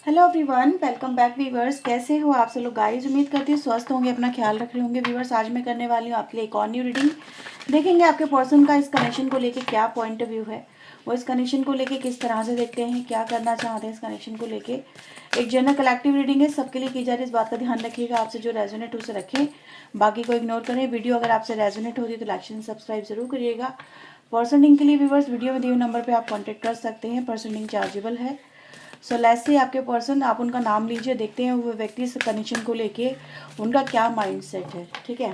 Hello everyone, welcome back viewers. कैसे हो आप सब लोग गाइस? उम्मीद करती हूँ स्वस्थ होंगे, अपना ख्याल रख रहे होंगे। व्यूवर्स, आज मैं करने वाली हूँ आपके लिए एक और न्यू रीडिंग। देखेंगे आपके पर्सन का इस कनेक्शन को लेके क्या पॉइंट ऑफ व्यू है, वो इस कनेक्शन को लेके किस तरह से देखते हैं, क्या करना चाहते हैं इस कनेक्शन को लेके। एक जनरल कलेक्टिव रीडिंग है, सबके लिए की जा रही है। इस बात का ध्यान रखिएगा, आपसे जो रेजोनेट उसे रखें, बाकी को इग्नोर करें। वीडियो अगर आपसे रेजोनेट होती है तो लाइक एंड सब्सक्राइब जरूर करिएगा। पर्सनिंग के लिए व्यूवर्स वीडियो में दिए हुए नंबर पर आप कॉन्टैक्ट कर सकते हैं। पर्सनिंग चार्जेबल है। सो लेट्स से आपके पर्सन, आप उनका नाम लीजिए, देखते हैं वो व्यक्ति इस कनेक्शन को लेके उनका क्या माइंडसेट है। ठीक है,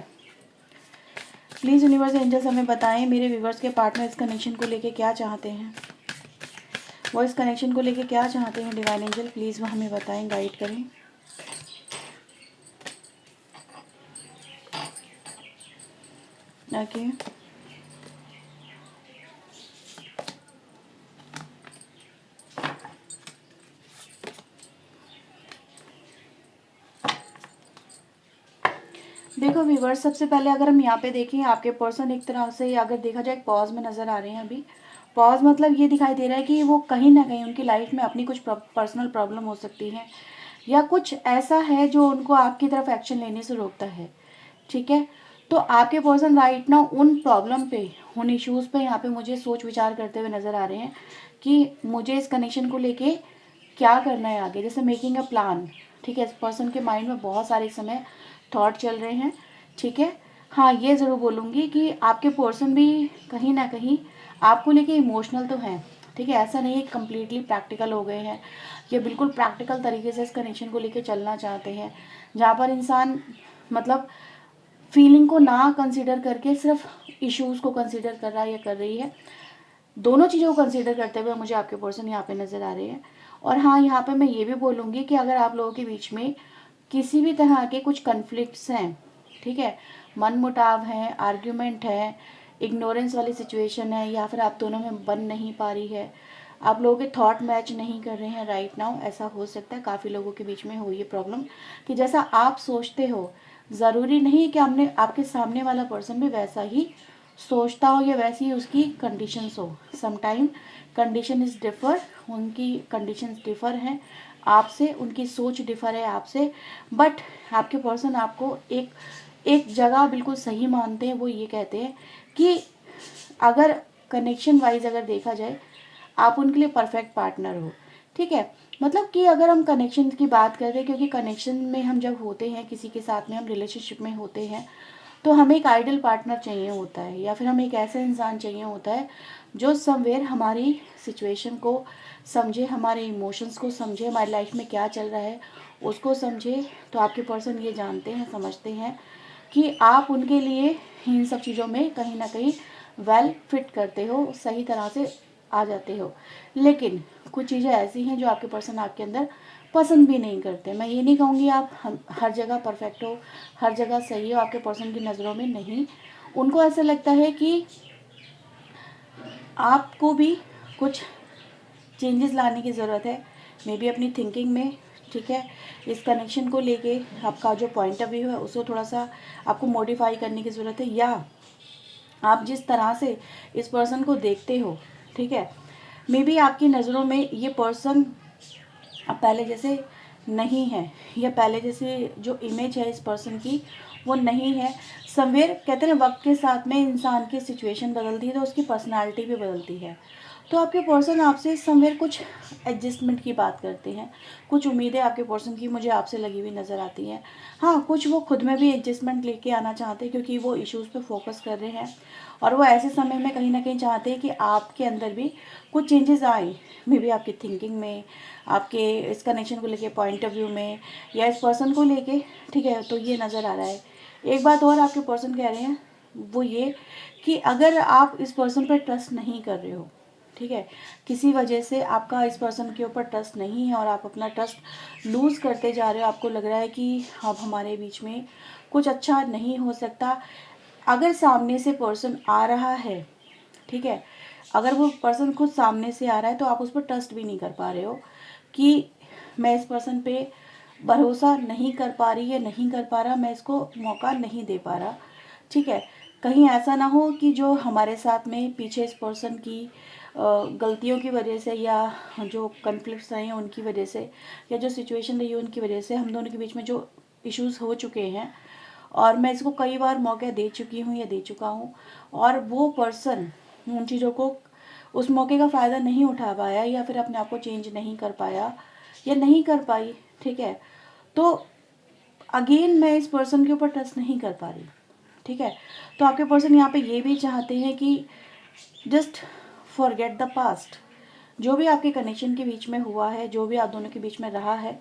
प्लीज़ यूनिवर्स एंजल्स हमें बताएं मेरे व्यूवर्स के पार्टनर इस कनेक्शन को लेके क्या चाहते हैं, वो इस कनेक्शन को लेके क्या चाहते हैं। डिवाइन एंजल प्लीज़ वो हमें बताएं, गाइड करें। ओके, देखो व्यूवर्स, सबसे पहले अगर हम यहाँ पे देखें, आपके पर्सन एक तरह से अगर देखा जाए पॉज में नज़र आ रहे हैं। अभी पॉज मतलब ये दिखाई दे रहा है कि वो कहीं ना कहीं उनकी लाइफ में अपनी कुछ पर्सनल प्रॉब्लम हो सकती है, या कुछ ऐसा है जो उनको आपकी तरफ एक्शन लेने से रोकता है। ठीक है, तो आपके पर्सन राइट ना उन प्रॉब्लम पे, उन इश्यूज़ पे यहाँ पे मुझे सोच विचार करते हुए नज़र आ रहे हैं कि मुझे इस कनेक्शन को लेके क्या करना है आगे, जैसे मेकिंग अ प्लान। ठीक है, इस पर्सन के माइंड में बहुत सारे समय थॉट चल रहे हैं। ठीक है, हाँ ये ज़रूर बोलूँगी कि आपके पर्सन भी कहीं ना कहीं आपको लेके इमोशनल तो हैं। ठीक है, ऐसा नहीं है कम्प्लीटली प्रैक्टिकल हो गए हैं, ये बिल्कुल प्रैक्टिकल तरीके से इस कनेक्शन को लेके चलना चाहते हैं, जहाँ पर इंसान मतलब फीलिंग को ना कंसिडर करके सिर्फ इश्यूज़ को कंसिडर कर रहा है या कर रही है। दोनों चीज़ों को कंसिडर करते हुए मुझे आपके पर्सन यहाँ पे नज़र आ रहे हैं। और हाँ, यहाँ पे मैं ये भी बोलूँगी कि अगर आप लोगों के बीच में किसी भी तरह के कुछ कन्फ्लिक्ट्स हैं, ठीक है, मन मुटाव है, आर्ग्यूमेंट है, इग्नोरेंस वाली सिचुएशन है, या फिर आप दोनों में बन नहीं पा रही है, आप लोगों के थॉट मैच नहीं कर रहे हैं राइट नाउ, ऐसा हो सकता है काफ़ी लोगों के बीच में हो ये प्रॉब्लम कि जैसा आप सोचते हो ज़रूरी नहीं कि आपने आपके सामने वाला पर्सन भी वैसा ही सोचता हो या वैसी ही उसकी कंडीशंस हो। समटाइम कंडीशन इज़ डिफ़र, उनकी कंडीशंस डिफ़र हैं आपसे, उनकी सोच डिफ़र है आपसे, बट आपके पर्सन आपको एक एक जगह बिल्कुल सही मानते हैं। वो ये कहते हैं कि अगर कनेक्शन वाइज अगर देखा जाए, आप उनके लिए परफेक्ट पार्टनर हो। ठीक है, मतलब कि अगर हम कनेक्शन की बात कर रहे हैं, क्योंकि कनेक्शन में हम जब होते हैं किसी के साथ में, हम रिलेशनशिप में होते हैं, तो हमें एक आइडियल पार्टनर चाहिए होता है, या फिर हमें एक ऐसा इंसान चाहिए होता है जो समवेयर हमारी सिचुएशन को समझे, हमारे इमोशंस को समझे, हमारी लाइफ में क्या चल रहा है उसको समझे। तो आपके पर्सन ये जानते हैं, समझते हैं कि आप उनके लिए इन सब चीज़ों में कहीं ना कहीं वेल फिट करते हो, सही तरह से आ जाते हो। लेकिन कुछ चीज़ें ऐसी हैं जो आपके पर्सन आपके अंदर पसंद भी नहीं करते। मैं ये नहीं कहूँगी आप हर जगह परफेक्ट हो, हर जगह सही हो, आपके पर्सन की नज़रों में नहीं। उनको ऐसा लगता है कि आपको भी कुछ चेंजेस लाने की ज़रूरत है, मे बी अपनी थिंकिंग में। ठीक है, इस कनेक्शन को लेके आपका जो पॉइंट ऑफ व्यू है उसको थोड़ा सा आपको मॉडिफाई करने की ज़रूरत है, या आप जिस तरह से इस पर्सन को देखते हो, ठीक है, मे बी आपकी नज़रों में ये पर्सन अब पहले जैसे नहीं है, या पहले जैसे जो इमेज है इस पर्सन की वो नहीं है। समवेयर कहते हैं वक्त के साथ में इंसान की सिचुएशन बदलती है तो उसकी पर्सनालिटी भी बदलती है। तो आपके पर्सन आपसे समवेयर कुछ एडजस्टमेंट की बात करते हैं, कुछ उम्मीदें आपके पर्सन की मुझे आपसे लगी हुई नज़र आती हैं। हाँ, कुछ वो खुद में भी एडजस्टमेंट लेके आना चाहते हैं, क्योंकि वो इश्यूज़ पे फोकस कर रहे हैं, और वो ऐसे समय में कहीं ना कहीं चाहते हैं कि आपके अंदर भी कुछ चेंजेस आए, मे बी आपकी थिंकिंग में, आपके इस कनेक्शन को लेके पॉइंट ऑफ व्यू में, या इस पर्सन को लेके। ठीक है, तो ये नज़र आ रहा है। एक बात और आपके पर्सन कह रहे हैं, वो ये कि अगर आप इस पर्सन पर ट्रस्ट नहीं कर रहे हो, ठीक है, किसी वजह से आपका इस पर्सन के ऊपर ट्रस्ट नहीं है और आप अपना ट्रस्ट लूज़ करते जा रहे हो, आपको लग रहा है कि अब हमारे बीच में कुछ अच्छा नहीं हो सकता। अगर सामने से पर्सन आ रहा है, ठीक है, अगर वो पर्सन खुद सामने से आ रहा है तो आप उस पर ट्रस्ट भी नहीं कर पा रहे हो कि मैं इस पर्सन पे भरोसा नहीं कर पा रही या नहीं कर पा रहा, मैं इसको मौका नहीं दे पा रहा। ठीक है, कहीं ऐसा ना हो कि जो हमारे साथ में पीछे इस पर्सन की गलतियों की वजह से या जो कन्फ्लिक्ट्स रहे हैं उनकी वजह से या जो सिचुएशन रही है उनकी वजह से हम दोनों के बीच में जो इश्यूज़ हो चुके हैं और मैं इसको कई बार मौका दे चुकी हूँ या दे चुका हूँ और वो पर्सन उन चीज़ों को उस मौके का फ़ायदा नहीं उठा पाया या फिर अपने आप को चेंज नहीं कर पाया या नहीं कर पाई, ठीक है, तो अगेन मैं इस पर्सन के ऊपर ट्रस्ट नहीं कर पा रही, ठीक है। तो आपके पर्सन यहाँ पे ये भी चाहते हैं कि जस्ट फॉरगेट द पास्ट। जो भी आपके कनेक्शन के बीच में हुआ है, जो भी आप दोनों के बीच में रहा है,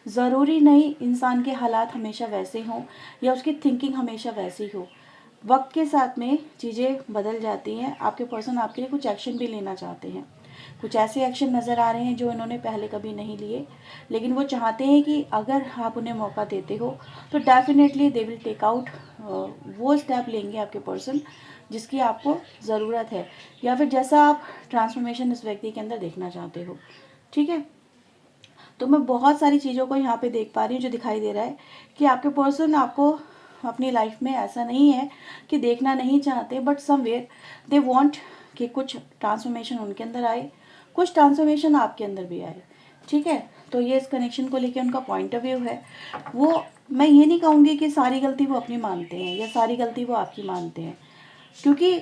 ज़रूरी नहीं इंसान के हालात हमेशा वैसे हों या उसकी थिंकिंग हमेशा वैसी हो। वक्त के साथ में चीज़ें बदल जाती हैं। आपके पर्सन आपके लिए कुछ एक्शन भी लेना चाहते हैं, कुछ ऐसे एक्शन नज़र आ रहे हैं जो इन्होंने पहले कभी नहीं लिए, लेकिन वो चाहते हैं कि अगर आप उन्हें मौका देते हो तो definitely they will take out, वो स्टेप लेंगे आपके पर्सन जिसकी आपको ज़रूरत है या फिर जैसा आप ट्रांसफॉर्मेशन इस व्यक्ति के अंदर देखना चाहते हो, ठीक है। तो मैं बहुत सारी चीज़ों को यहाँ पे देख पा रही हूँ जो दिखाई दे रहा है कि आपके पर्सन आपको अपनी लाइफ में ऐसा नहीं है कि देखना नहीं चाहते, बट समवेयर दे वांट कि कुछ ट्रांसफॉर्मेशन उनके अंदर आए, कुछ ट्रांसफॉर्मेशन आपके अंदर भी आए, ठीक है। तो ये इस कनेक्शन को लेकर उनका पॉइंट ऑफ व्यू है। वो, मैं ये नहीं कहूँगी कि सारी गलती वो अपनी मानते हैं या सारी गलती वो आपकी मानते हैं, क्योंकि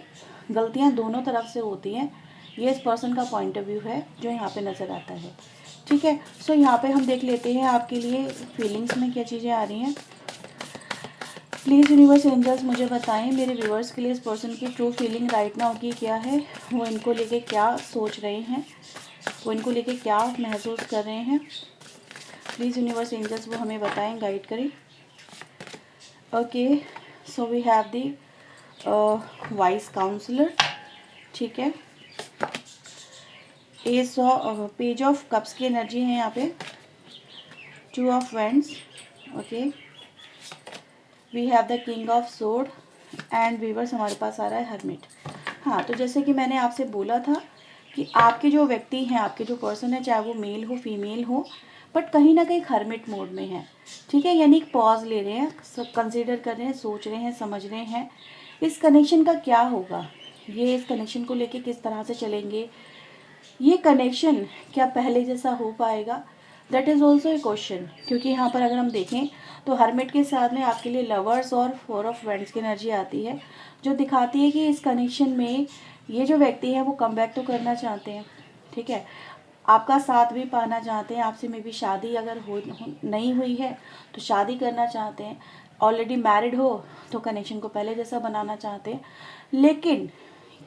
गलतियाँ दोनों तरफ से होती हैं। ये इस पर्सन का पॉइंट ऑफ व्यू है जो यहाँ पे नज़र आता है, ठीक है। सो यहाँ पे हम देख लेते हैं आपके लिए फीलिंग्स में क्या चीज़ें आ रही हैं। प्लीज़ यूनिवर्स एंजल्स मुझे बताएं मेरे व्यूअर्स के लिए इस पर्सन की ट्रू फीलिंग राइट नाउ की क्या है, वो इनको लेके क्या सोच रहे हैं, वो इनको लेके क्या महसूस कर रहे हैं। प्लीज़ यूनिवर्स एंजल्स वो हमें बताएं, गाइड करें। Okay, so we have the wise counsellor, ठीक है। पेज ऑफ कप्स की एनर्जी है यहाँ पे, 2 of wands, okay. We have the king of sword and weavers हमारे पास आ रहा है हर्मिट। हाँ, तो जैसे कि मैंने आपसे बोला था कि आपके जो व्यक्ति हैं, आपके जो पर्सन है, चाहे वो मेल हो फीमेल हो, बट कहीं ना कहीं हर्मिट मोड में है, ठीक है। यानी पॉज ले रहे हैं, सब कंसिडर कर रहे हैं, सोच रहे हैं, समझ रहे हैं इस कनेक्शन का क्या होगा, ये इस कनेक्शन को लेके किस तरह से चलेंगे, ये कनेक्शन क्या पहले जैसा हो पाएगा, that is also a question. क्योंकि यहाँ पर अगर हम देखें तो हर्मिट के साथ में आपके लिए लवर्स और 4 ऑफ वैंड्स की एनर्जी आती है, जो दिखाती है कि इस कनेक्शन में ये जो व्यक्ति है वो कम बैक तो करना चाहते हैं, ठीक है, आपका साथ भी पाना चाहते हैं, आपसे मे बी शादी अगर नहीं हुई है तो शादी करना चाहते हैं, ऑलरेडी मैरिड हो तो कनेक्शन को पहले जैसा बनाना चाहते हैं। लेकिन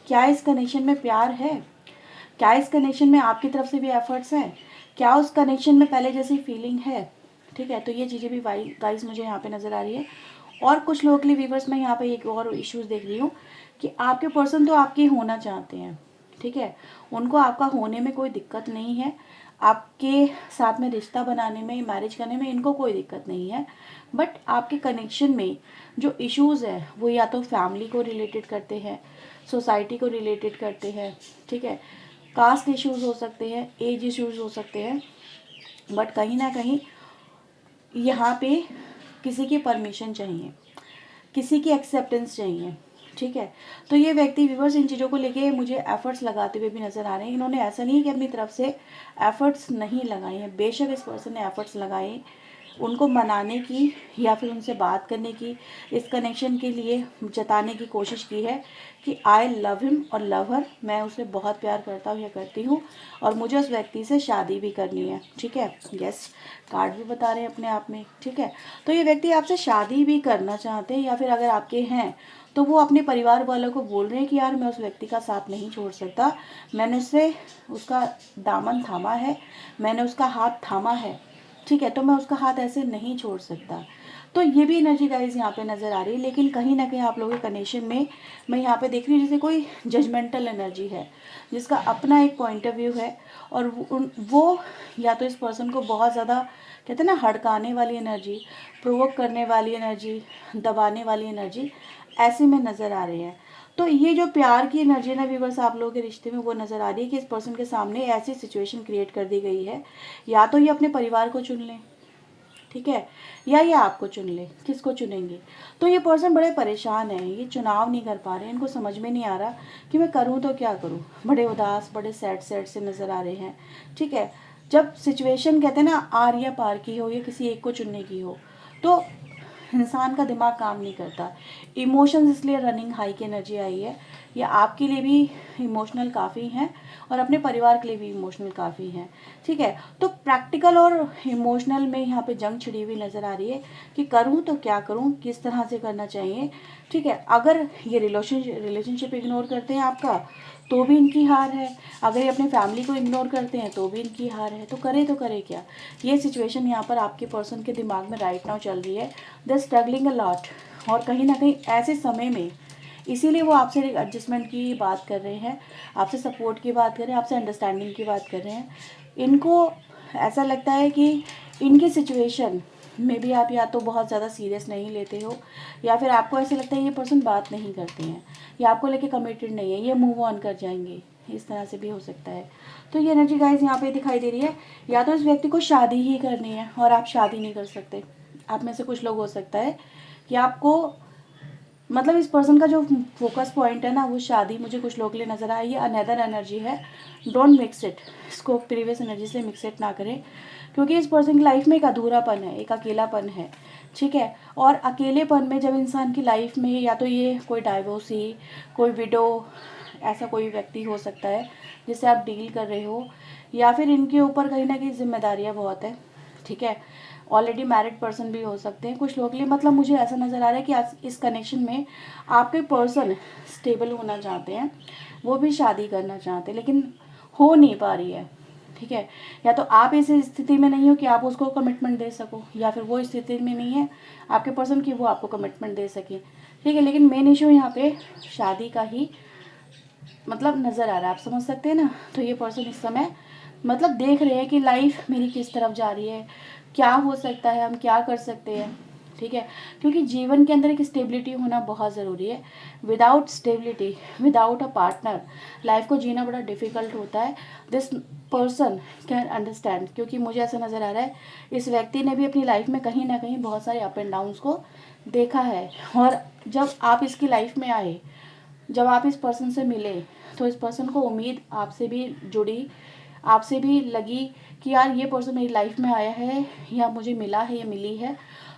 क्या इस कनेक्शन में प्यार है, क्या इस कनेक्शन में आपकी तरफ से भी एफर्ट्स हैं, क्या उस कनेक्शन में पहले जैसी फीलिंग है, ठीक है। तो ये चीज़ें भी गाइस मुझे यहाँ पे नज़र आ रही है। और कुछ लोगों के लिए व्यूवर्स मैं यहाँ पे एक और इश्यूज देख रही हूँ कि आपके पर्सन तो आपके होना चाहते हैं, ठीक है, उनको आपका होने में कोई दिक्कत नहीं है, आपके साथ में रिश्ता बनाने में, मैरिज करने में इनको कोई दिक्कत नहीं है, बट आपके कनेक्शन में जो इश्यूज़ है वो या तो फैमिली को रिलेटेड करते हैं, सोसाइटी को रिलेटेड करते हैं, ठीक है, कास्ट इश्यूज़ हो सकते हैं, एज इश्यूज़ हो सकते हैं, बट कहीं ना कहीं यहाँ पे किसी की परमिशन चाहिए, किसी की एक्सेप्टेंस चाहिए, ठीक है। तो ये व्यक्ति व्यूअर्स इन चीज़ों को लेके मुझे एफर्ट्स लगाते हुए भी नज़र आ रहे हैं। इन्होंने ऐसा नहीं कि अपनी तरफ से एफर्ट्स नहीं लगाए हैं, बेशक इस पर्सन ने एफर्ट्स लगाए उनको मनाने की या फिर उनसे बात करने की, इस कनेक्शन के लिए जताने की कोशिश की है कि आई लव हिम और लव हर, मैं उसे बहुत प्यार करता हूँ या करती हूँ और मुझे उस व्यक्ति से शादी भी करनी है, ठीक है। यस, कार्ड भी बता रहे हैं अपने आप में, ठीक है। तो ये व्यक्ति आपसे शादी भी करना चाहते हैं या फिर अगर आपके हैं तो वो अपने परिवार वालों को बोल रहे हैं कि यार मैं उस व्यक्ति का साथ नहीं छोड़ सकता, मैंने उससे उसका दामन थामा है, मैंने उसका हाथ थामा है, ठीक है, तो मैं उसका हाथ ऐसे नहीं छोड़ सकता। तो ये भी एनर्जी गाइज यहाँ पे नज़र आ रही है। लेकिन कहीं ना कहीं आप लोगों के कनेक्शन में मैं यहाँ पे देख रही हूँ जैसे कोई जजमेंटल एनर्जी है जिसका अपना एक पॉइंट ऑफ व्यू है और वो या तो इस पर्सन को बहुत ज़्यादा कहते हैं ना हड़काने वाली एनर्जी, प्रोवोक करने वाली एनर्जी, दबाने वाली एनर्जी ऐसे में नज़र आ रहे हैं। तो ये जो प्यार की एनर्जी ना व्यूअर्स आप लोगों के रिश्ते में वो नज़र आ रही है कि इस पर्सन के सामने ऐसी सिचुएशन क्रिएट कर दी गई है, या तो ये अपने परिवार को चुन लें, ठीक है, या ये आपको चुन ले, किसको चुनेंगे। तो ये पर्सन बड़े परेशान है, ये चुनाव नहीं कर पा रहे हैं, इनको समझ में नहीं आ रहा कि मैं करूँ तो क्या करूँ, बड़े उदास, बड़े सैड सैड से नज़र आ रहे हैं। ठीक है, जब सिचुएशन कहते हैं ना आर या पार की हो या किसी एक को चुनने की हो, तो इंसान का दिमाग काम नहीं करता। इमोशंस इसलिए रनिंग हाई की एनर्जी आई है, या आपके लिए भी इमोशनल काफ़ी हैं और अपने परिवार के लिए भी इमोशनल काफ़ी हैं। ठीक है, तो प्रैक्टिकल और इमोशनल में यहाँ पे जंग छिड़ी हुई नज़र आ रही है कि करूँ तो क्या करूँ, किस तरह से करना चाहिए। ठीक है, अगर ये रिलेशनशिप इग्नोर करते हैं आपका तो भी इनकी हार है, अगर ये अपने फैमिली को इग्नोर करते हैं तो भी इनकी हार है। तो करे क्या। ये सिचुएशन यहाँ पर आपके पर्सन के दिमाग में राइट नाउ चल रही है। दे स्ट्रगलिंग अ लॉट, और कहीं ना कहीं ऐसे समय में इसीलिए वो आपसे एडजस्टमेंट की बात कर रहे हैं, आपसे सपोर्ट की बात कर रहे हैं, आपसे अंडरस्टैंडिंग की बात कर रहे हैं। इनको ऐसा लगता है कि इनकी सिचुएशन में भी आप या तो बहुत ज़्यादा सीरियस नहीं लेते हो, या फिर आपको ऐसे लगता है ये पर्सन बात नहीं करते हैं, या आपको लेके कमिटेड नहीं है, ये मूव ऑन कर जाएंगे, इस तरह से भी हो सकता है। तो ये एनर्जी गाइस यहाँ पे दिखाई दे रही है, या तो इस व्यक्ति को शादी ही करनी है और आप शादी नहीं कर सकते। आप में से कुछ लोग हो सकता है कि आपको मतलब इस पर्सन का जो फोकस पॉइंट है ना वो शादी मुझे कुछ लोग के लिए नज़र आया। ये अनदर एनर्जी है, डोंट मिक्स इट, इसको प्रीवियस एनर्जी से मिक्स इट ना करें, क्योंकि इस पर्सन की लाइफ में एक अधूरापन है, एक अकेलापन है। ठीक है, और अकेलेपन में जब इंसान की लाइफ में या तो ये कोई डाइवोर्सी, कोई विडो, ऐसा कोई व्यक्ति हो सकता है जिससे आप डील कर रहे हो, या फिर इनके ऊपर कहीं ना कहीं जिम्मेदारियाँ बहुत है। ठीक है, ऑलरेडी मैरिड पर्सन भी हो सकते हैं कुछ लोग के लिए। मतलब मुझे ऐसा नज़र आ रहा है कि आज इस कनेक्शन में आपके पर्सन स्टेबल होना चाहते हैं, वो भी शादी करना चाहते हैं, लेकिन हो नहीं पा रही है। ठीक है, या तो आप इस स्थिति में नहीं हो कि आप उसको कमिटमेंट दे सको, या फिर वो स्थिति में नहीं है आपके पर्सन की वो आपको कमिटमेंट दे सके। ठीक है, लेकिन मेन इशू यहाँ पे शादी का ही मतलब नज़र आ रहा है, आप समझ सकते हैं ना। तो ये पर्सन इस समय मतलब देख रहे हैं कि लाइफ मेरी किस तरफ जा रही है, क्या हो सकता है, हम क्या कर सकते हैं। ठीक है, क्योंकि जीवन के अंदर एक स्टेबिलिटी होना बहुत ज़रूरी है। Without stability, without a partner life को जीना बड़ा डिफ़िकल्ट होता है। दिस पर्सन कैन अंडरस्टैंड, क्योंकि मुझे ऐसा नज़र आ रहा है इस व्यक्ति ने भी अपनी लाइफ में कहीं ना कहीं बहुत सारे अप एंड डाउन्स को देखा है। और जब आप इसकी लाइफ में आए, जब आप इस पर्सन से मिले, तो इस पर्सन को उम्मीद आपसे भी जुड़ी, आपसे भी लगी कि यार ये पर्सन मेरी लाइफ में आया है, या मुझे मिला है या मिली है,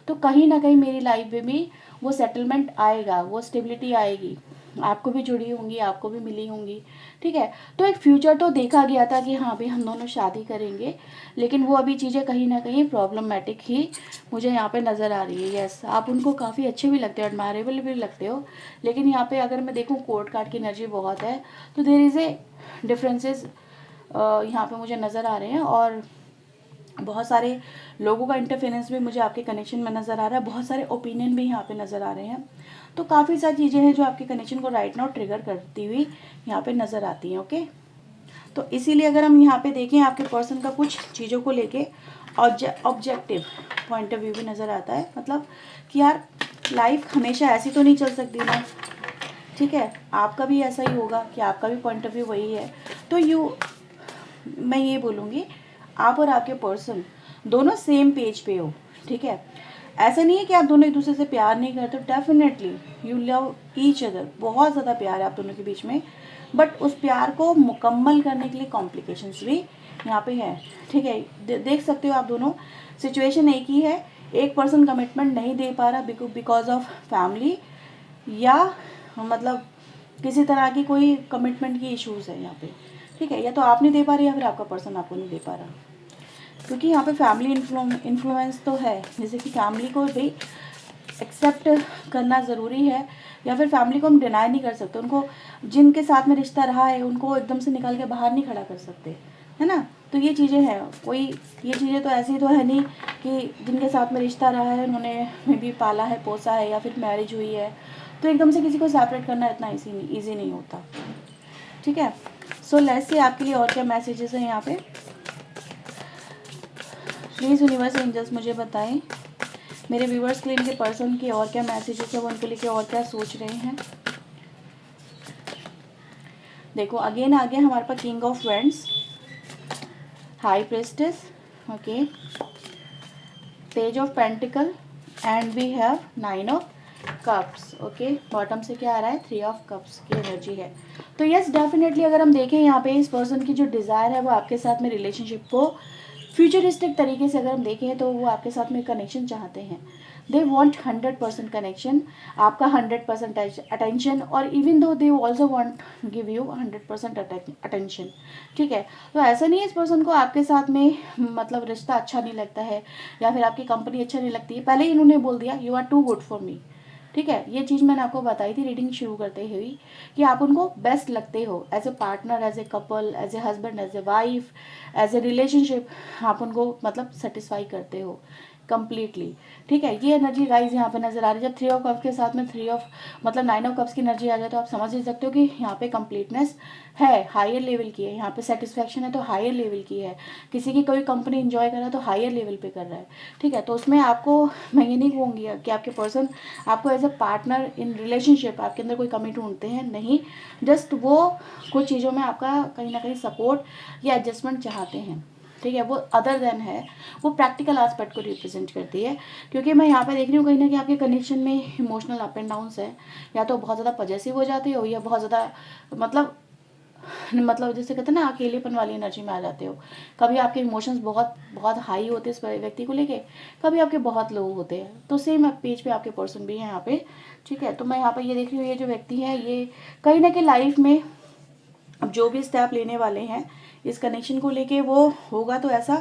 तो कहीं ना कहीं मेरी लाइफ में भी वो सेटलमेंट आएगा, वो स्टेबिलिटी आएगी। आपको भी जुड़ी होंगी, आपको भी मिली होंगी। ठीक है, तो एक फ्यूचर तो देखा गया था कि हाँ भाई हम दोनों शादी करेंगे, लेकिन वो अभी चीज़ें कहीं ना कहीं प्रॉब्लमेटिक ही मुझे यहाँ पे नज़र आ रही है। यस, आप उनको काफ़ी अच्छे भी लगते हो, एडमायरेबल भी लगते हो, लेकिन यहाँ पे अगर मैं देखूँ कोर्ट कार्ड की एनर्जी बहुत है, तो देयर इज़ ए डिफरेंसेस यहाँ पे मुझे नज़र आ रहे हैं। और बहुत सारे लोगों का इंटरफेरेंस भी मुझे आपके कनेक्शन में नज़र आ रहा है, बहुत सारे ओपिनियन भी यहाँ पे नज़र आ रहे हैं। तो काफ़ी सारी चीज़ें हैं जो आपके कनेक्शन को राइट नाउ ट्रिगर करती हुई यहाँ पे नज़र आती हैं। ओके, तो इसीलिए अगर हम यहाँ पे देखें आपके पर्सन का कुछ चीज़ों को लेके ऑब्जेक्टिव पॉइंट ऑफ व्यू भी नज़र आता है, मतलब कि यार लाइफ हमेशा ऐसी तो नहीं चल सकती ना। ठीक है, आपका भी ऐसा ही होगा कि आपका भी पॉइंट ऑफ व्यू वही है। तो मैं ये बोलूँगी आप और आपके पर्सन दोनों सेम पेज पे हो। ठीक है, ऐसा नहीं है कि आप दोनों एक दूसरे से प्यार नहीं करते, definitely you love each other, बहुत ज़्यादा प्यार है आप दोनों के बीच में, बट उस प्यार को मुकम्मल करने के लिए कॉम्प्लिकेशंस भी यहाँ पे है। ठीक है, देख सकते हो आप दोनों सिचुएशन एक ही है, एक पर्सन कमिटमेंट नहीं दे पा रहा बिकॉज ऑफ फैमिली, या मतलब किसी तरह की कोई कमिटमेंट की इश्यूज़ है यहाँ पे। ठीक है, या तो आप नहीं दे पा रहे या फिर आपका पर्सन आपको नहीं दे पा रहा, क्योंकि यहाँ पे फैमिली इन्फ्लुएंस तो है, जैसे कि फैमिली को भी एक्सेप्ट करना ज़रूरी है, या फिर फैमिली को हम डिनाई नहीं कर सकते, उनको जिनके साथ में रिश्ता रहा है उनको एकदम से निकाल के बाहर नहीं खड़ा कर सकते, है ना। तो ये चीज़ें हैं, कोई ये चीज़ें तो ऐसी तो है नहीं कि जिनके साथ में रिश्ता रहा है उन्होंने मे भी पाला है, पोसा है, या फिर मैरिज हुई है, तो एकदम से किसी को सेपरेट करना इतना ईजी नहीं होता। ठीक है, सो लेट्स से आपके लिए और क्या मैसेजेस हैं यहाँ पे। प्लीज़ यूनिवर्स एंजल्स मुझे बताएं मेरे व्यूवर्स के लिए इनके पर्सन की और क्या मैसेजेस है, वो उनके लिए और क्या सोच रहे हैं। देखो अगेन आ गया हमारे पास king of wands, high priestess, okay, page of pentacle and we have 9 of cups. Okay, bottom से क्या आ रहा है, 3 ऑफ कप्स की एनर्जी है। तो यस डेफिनेटली अगर हम देखें यहाँ पे इस पर्सन की जो डिज़ायर है वो आपके साथ में रिलेशनशिप को फ्यूचरिस्टिक तरीके से अगर हम देखें तो वो आपके साथ में कनेक्शन चाहते हैं। दे वॉन्ट 100% कनेक्शन, आपका 100% अटेंशन, और even though they also want give you 100% attention. ठीक है, तो ऐसा नहीं है इस पर्सन को आपके साथ में मतलब रिश्ता अच्छा नहीं लगता है या फिर आपकी कंपनी अच्छा नहीं लगती है, पहले ही इन्होंने बोल दिया you are too good for me. ठीक है, ये चीज़ मैंने आपको बताई थी रीडिंग शुरू करते हुए कि आप उनको बेस्ट लगते हो as a partner, as a couple, as a husband, as a wife, as a relationship, आप उनको मतलब सेटिस्फाई करते हो कंप्लीटली। ठीक है, ये एनर्जी गाइज यहाँ पे नजर आ रही है। जब 3 ऑफ कप्स के साथ में 3 ऑफ मतलब 9 ऑफ कप्स की एनर्जी आ जाए तो आप समझ ही सकते हो कि यहाँ पे कंप्लीटनेस है, हायर लेवल की है, यहाँ पे सेटिस्फैक्शन है तो हायर लेवल की है। किसी की कोई कंपनी इंजॉय कर रहा है तो हायर लेवल पे कर रहा है। ठीक है, तो उसमें आपको मैं ये नहीं कहूँगी कि आपके पर्सन आपको as a partner in relationship आपके अंदर कोई कमी ढूंढते हैं, नहीं, जस्ट वो कुछ चीज़ों में आपका कहीं ना कहीं सपोर्ट या एडजस्टमेंट चाहते हैं। ठीक है, वो अदर देन है, वो प्रैक्टिकल एस्पेक्ट को रिप्रेजेंट करती है। क्योंकि मैं यहाँ पे देख रही हूँ कहीं ना कहीं आपके कनेक्शन में इमोशनल अप एंड डाउन्स है, या तो बहुत ज़्यादा पॉजेसिव हो जाते हो या बहुत ज़्यादा मतलब जैसे कहते हैं ना अकेलेपन वाली एनर्जी में आ जाते हो। कभी आपके इमोशंस बहुत बहुत हाई होते हैं इस व्यक्ति को लेके, कभी आपके बहुत लो होते हैं। तो सेम पेज पे आपके पर्सन भी हैं यहाँ पे। ठीक है, तो मैं यहाँ पे ये देख रही हूँ ये जो व्यक्ति है ये कहीं ना कहीं लाइफ में अब जो भी स्टेप लेने वाले हैं इस कनेक्शन को लेके वो होगा तो ऐसा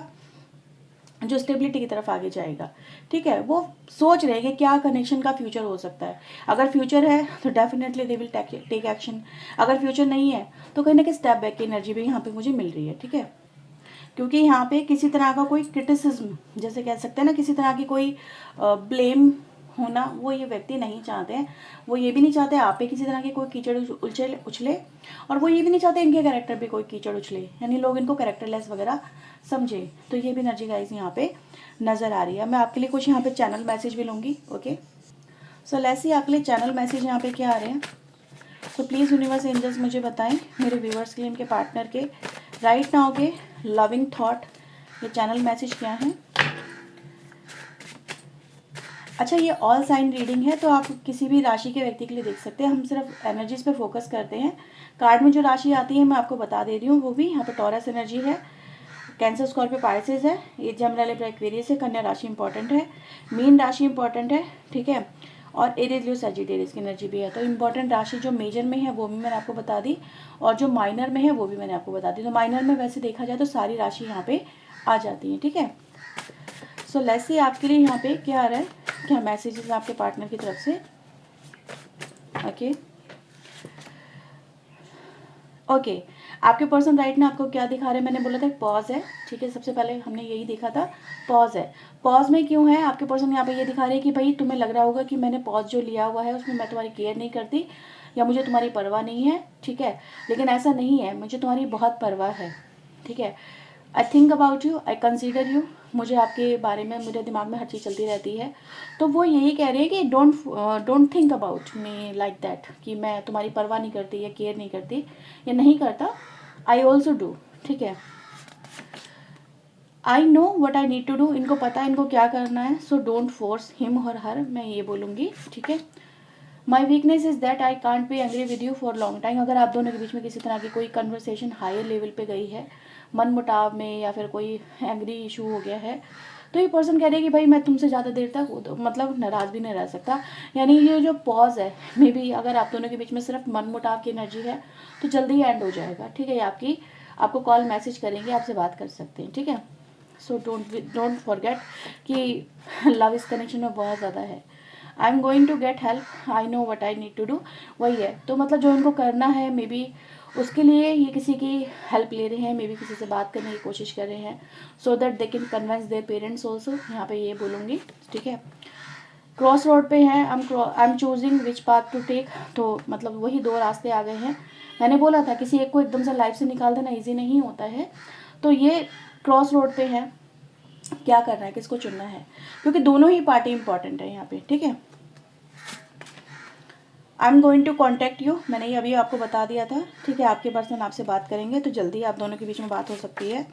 जो स्टेबिलिटी की तरफ आगे जाएगा। ठीक है, वो सोच रहे हैं कि क्या कनेक्शन का फ्यूचर हो सकता है। अगर फ्यूचर है तो definitely they will take action, अगर फ्यूचर नहीं है तो कहीं ना कहीं स्टेप बैक की एनर्जी भी यहाँ पे मुझे मिल रही है। ठीक है, क्योंकि यहाँ पे किसी तरह का कोई क्रिटिसिज्म जैसे कह सकते हैं ना, किसी तरह की कोई ब्लेम होना वो ये व्यक्ति नहीं चाहते हैं। वो ये भी नहीं चाहते आप पे किसी तरह की कोई कीचड़ उछले, और वो ये भी नहीं चाहते इनके कैरेक्टर पे कोई कीचड़ उछले, यानी लोग इनको कैरेक्टरलेस वगैरह समझे। तो ये भी एनर्जी गाइस यहाँ पे नज़र आ रही है। मैं आपके लिए कुछ यहाँ पे चैनल मैसेज भी लूँगी। ओके, सो लेट्स सी आपके लिए चैनल मैसेज यहाँ पे क्या आ रहे हैं। तो प्लीज़ यूनिवर्स एंजल्स मुझे बताएं मेरे व्यूवर्स के लिए इनके पार्टनर के राइट नाउ के लविंग थॉट, ये चैनल मैसेज क्या है। अच्छा, ये ऑल साइन रीडिंग है तो आप किसी भी राशि के व्यक्ति के लिए देख सकते हैं। हम सिर्फ एनर्जीज पे फोकस करते हैं। कार्ड में जो राशि आती है मैं आपको बता दे रही हूँ, वो भी यहाँ पे टॉरस एनर्जी है, कैंसर, स्कॉर्पियो, पाइसेस है, ये जेमिनी, लिब्रा, एक्वेरियस है, कन्या राशि इंपॉर्टेंट है, मीन राशि इंपॉर्टेंट है। ठीक है, और एरीज, लियो, सजिटेरियस की एनर्जी भी है। तो इंपॉर्टेंट राशि जो मेजर में है वो भी मैंने आपको बता दी, और जो माइनर में है वो भी मैंने आपको बता दी। तो माइनर में वैसे देखा जाए तो सारी राशि यहाँ पे आ जाती है। ठीक है, सो लेट्स सी आपके लिए यहाँ पे क्या आ रहा है, क्या मैसेजेस आपके पार्टनर की तरफ से। ओके ओके, आपके पर्सन राइट ना आपको क्या दिखा रहे हैं, मैंने बोला था पॉज है। ठीक है, सबसे पहले हमने यही देखा था, पॉज है। पॉज में क्यों है, आपके पर्सन यहाँ पे ये दिखा रहे हैं कि भाई तुम्हें लग रहा होगा कि मैंने पॉज जो लिया हुआ है उसमें मैं तुम्हारी केयर नहीं करती या मुझे तुम्हारी परवाह नहीं है। ठीक है, लेकिन ऐसा नहीं है, मुझे तुम्हारी बहुत परवाह है। ठीक है, I think about you, I consider you, मुझे आपके बारे में मेरे दिमाग में हर चीज़ चलती रहती है। तो वो यही कह रहे हैं कि don't think about me like that, कि मैं तुम्हारी परवाह नहीं करती या केयर नहीं करती या नहीं करता। I also do. ठीक है, I know what I need to do, इनको पता है इनको क्या करना है। सो डोंट फोर्स हिम और हर, मैं ये बोलूँगी। ठीक है, my weakness is that I can't be angry with you for long time. अगर आप दोनों के बीच में किसी तरह की कोई कन्वर्सेशन हायर लेवल पे गई है, मन मुटाव में या फिर कोई एंग्री इशू हो गया है, तो ये पर्सन कह रहे हैं कि भाई मैं तुमसे ज़्यादा देर तक मतलब नाराज़ भी नहीं रह सकता। यानी ये जो पॉज है मे बी अगर आप दोनों के बीच में सिर्फ मन मुटाव की एनर्जी है तो जल्दी ही एंड हो जाएगा। ठीक है, ये आपको कॉल मैसेज करेंगे, आपसे बात कर सकते हैं। ठीक है, सो डोंट फॉरगेट कि लव इस कनेक्शन में बहुत ज़्यादा है। I am going to get help, I know what I need to do, वही है। तो मतलब जो इनको करना है मे बी उसके लिए ये किसी की हेल्प ले रहे हैं, मे बी किसी से बात करने की कोशिश कर रहे हैं, so that they can convince their parents also, यहाँ पे ये बोलूँगी। ठीक है, क्रॉस रोड पे हैं, I am choosing which path to take, तो मतलब वही दो रास्ते आ गए हैं। मैंने बोला था किसी एक को एकदम से लाइफ से निकाल देना ईजी नहीं होता है, तो ये क्रॉस रोड पे है, क्या करना है, किसको चुनना है, क्योंकि दोनों ही पार्टी इंपॉर्टेंट है यहाँ पे। ठीक है, I am going to contact you, मैंने ये अभी आपको बता दिया था। ठीक है, आपके पर्सन आपसे बात करेंगे तो जल्दी आप दोनों के बीच में बात हो सकती है।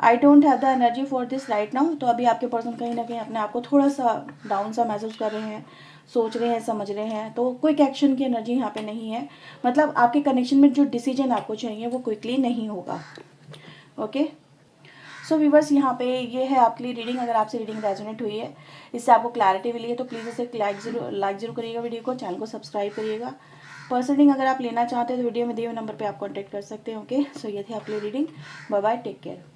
I don't have the energy for this right now. तो अभी आपके पर्सन कहीं ना कहीं अपने आप को थोड़ा सा डाउन सा महसूस कर रहे हैं, सोच रहे हैं, समझ रहे हैं। तो क्विक एक्शन की एनर्जी यहाँ पे नहीं है, मतलब आपके कनेक्शन में जो डिसीजन आपको चाहिए वो क्विकली नहीं होगा। ओके, सो व्यूवर्स, यहाँ पे ये है आपके लिए रीडिंग। अगर आपसे रीडिंग रेजोनेट हुई है, इससे आपको क्लैरिटी मिली है, तो प्लीज़ इसे लाइक जरूर करिएगा, वीडियो को, चैनल को सब्सक्राइब करिएगा। पर्सनल रीडिंग अगर आप लेना चाहते हैं तो वीडियो में दिए हुए नंबर पे आप कांटेक्ट कर सकते हैं। ओके, सो ये थी आपके लिए reading. Bye bye, take care.